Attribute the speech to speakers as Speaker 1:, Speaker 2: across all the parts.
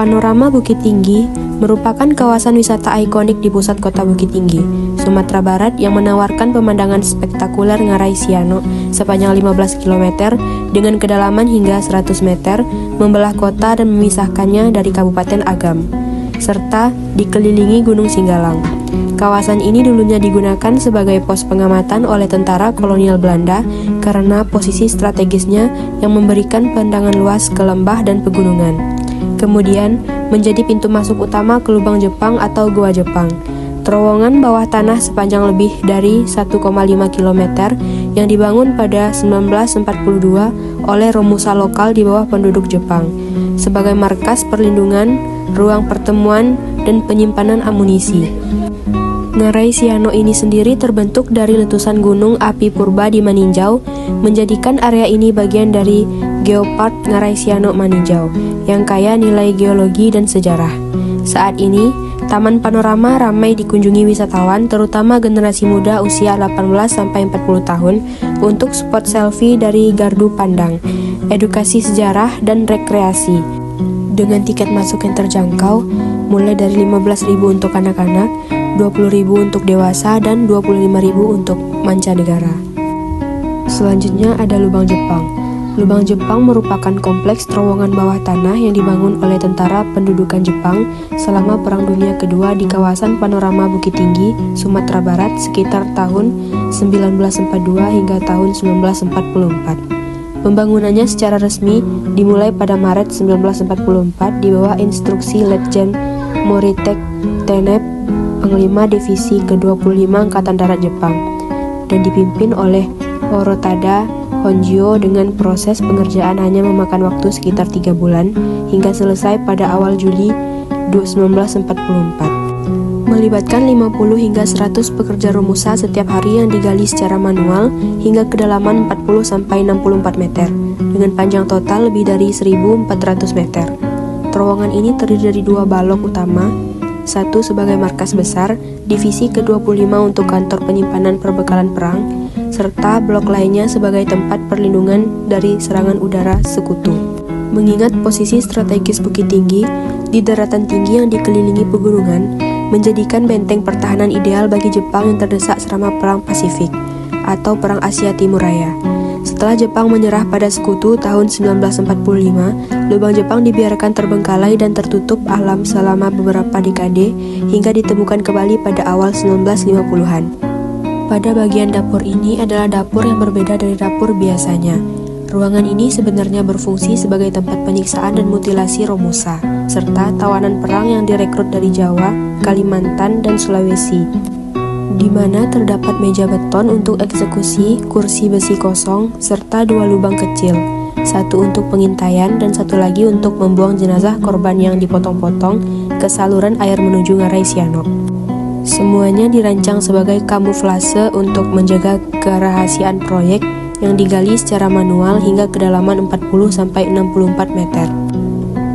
Speaker 1: Panorama Bukit Tinggi merupakan kawasan wisata ikonik di pusat kota Bukit Tinggi, Sumatera Barat yang menawarkan pemandangan spektakuler Ngarai Siano sepanjang 15 km dengan kedalaman hingga 100 meter, membelah kota dan memisahkannya dari Kabupaten Agam, serta dikelilingi Gunung Singgalang. Kawasan ini dulunya digunakan sebagai pos pengamatan oleh tentara kolonial Belanda karena posisi strategisnya yang memberikan pandangan luas ke lembah dan pegunungan. Kemudian menjadi pintu masuk utama ke Lubang Jepang atau Goa Jepang, terowongan bawah tanah sepanjang lebih dari 1,5 km yang dibangun pada 1942 oleh Romusa lokal di bawah penduduk Jepang, sebagai markas perlindungan, ruang pertemuan, dan penyimpanan amunisi. Ngarai Siano ini sendiri terbentuk dari letusan gunung api purba di Maninjau, menjadikan area ini bagian dari Geopark Ngarai Siano Maninjau yang kaya nilai geologi dan sejarah. Saat ini, Taman Panorama ramai dikunjungi wisatawan, terutama generasi muda usia 18-40 tahun, untuk spot selfie dari gardu pandang, edukasi sejarah, dan rekreasi. Dengan tiket masuk yang terjangkau, mulai dari 15.000 untuk anak-anak, 20.000 untuk dewasa, dan 25.000 untuk mancanegara. Selanjutnya ada Lubang Jepang. Lubang Jepang merupakan kompleks terowongan bawah tanah yang dibangun oleh tentara pendudukan Jepang selama Perang Dunia Kedua di kawasan Panorama Bukit Tinggi, Sumatera Barat sekitar tahun 1942 hingga tahun 1944. Pembangunannya secara resmi dimulai pada Maret 1944 di bawah instruksi Letjen Moritek Tenep, Panglima Divisi ke-25 Angkatan Darat Jepang, dan dipimpin oleh Orotada Honjio dengan proses pengerjaan hanya memakan waktu sekitar 3 bulan hingga selesai pada awal Juli 1944. Melibatkan 50 hingga 100 pekerja Romusa setiap hari yang digali secara manual hingga kedalaman 40-64 meter dengan panjang total lebih dari 1.400 meter. Terowongan ini terdiri dari 2 balok utama, satu sebagai markas besar, divisi ke-25 untuk kantor penyimpanan perbekalan perang, serta blok lainnya sebagai tempat perlindungan dari serangan udara sekutu. Mengingat posisi strategis Bukit Tinggi di daratan tinggi yang dikelilingi pegunungan, menjadikan benteng pertahanan ideal bagi Jepang yang terdesak selama Perang Pasifik atau Perang Asia Timur Raya. Setelah Jepang menyerah pada sekutu tahun 1945, lubang Jepang dibiarkan terbengkalai dan tertutup alam selama beberapa dekade hingga ditemukan kembali pada awal 1950-an. Pada bagian dapur ini adalah dapur yang berbeda dari dapur biasanya. Ruangan ini sebenarnya berfungsi sebagai tempat penyiksaan dan mutilasi Romusa, serta tawanan perang yang direkrut dari Jawa, Kalimantan, dan Sulawesi, di mana terdapat meja beton untuk eksekusi, kursi besi kosong, serta 2 lubang kecil, satu untuk pengintaian dan satu lagi untuk membuang jenazah korban yang dipotong-potong ke saluran air menuju Ngarai Siano. Semuanya dirancang sebagai kamuflase untuk menjaga kerahasiaan proyek yang digali secara manual hingga kedalaman 40-64 meter.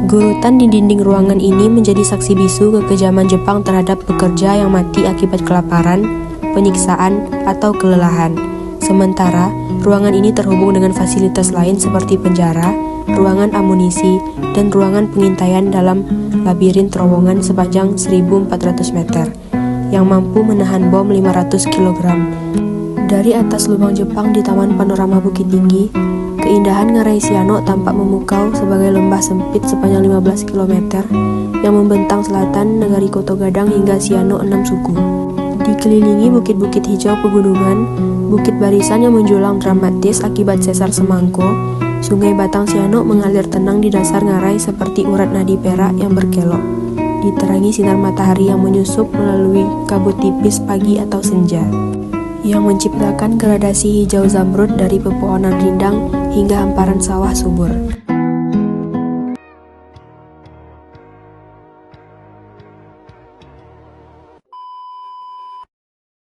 Speaker 1: Gurutan di dinding ruangan ini menjadi saksi bisu kekejaman Jepang terhadap pekerja yang mati akibat kelaparan, penyiksaan, atau kelelahan. Sementara, ruangan ini terhubung dengan fasilitas lain seperti penjara, ruangan amunisi, dan ruangan pengintaian dalam labirin terowongan sepanjang 1.400 meter yang mampu menahan bom 500 kg. Dari atas lubang Jepang di Taman Panorama Bukit Tinggi, keindahan Ngarai Siano tampak memukau sebagai lembah sempit sepanjang 15 km yang membentang selatan negari Koto Gadang hingga Siano 6 suku. Dikelilingi bukit-bukit hijau pegunungan, bukit barisan yang menjulang dramatis akibat sesar semangko, Sungai Batang Siano mengalir tenang di dasar Ngarai seperti urat nadi perak yang berkelok, diterangi sinar matahari yang menyusup melalui kabut tipis pagi atau senja, yang menciptakan gradasi hijau zamrud dari pepohonan rindang hingga hamparan sawah subur.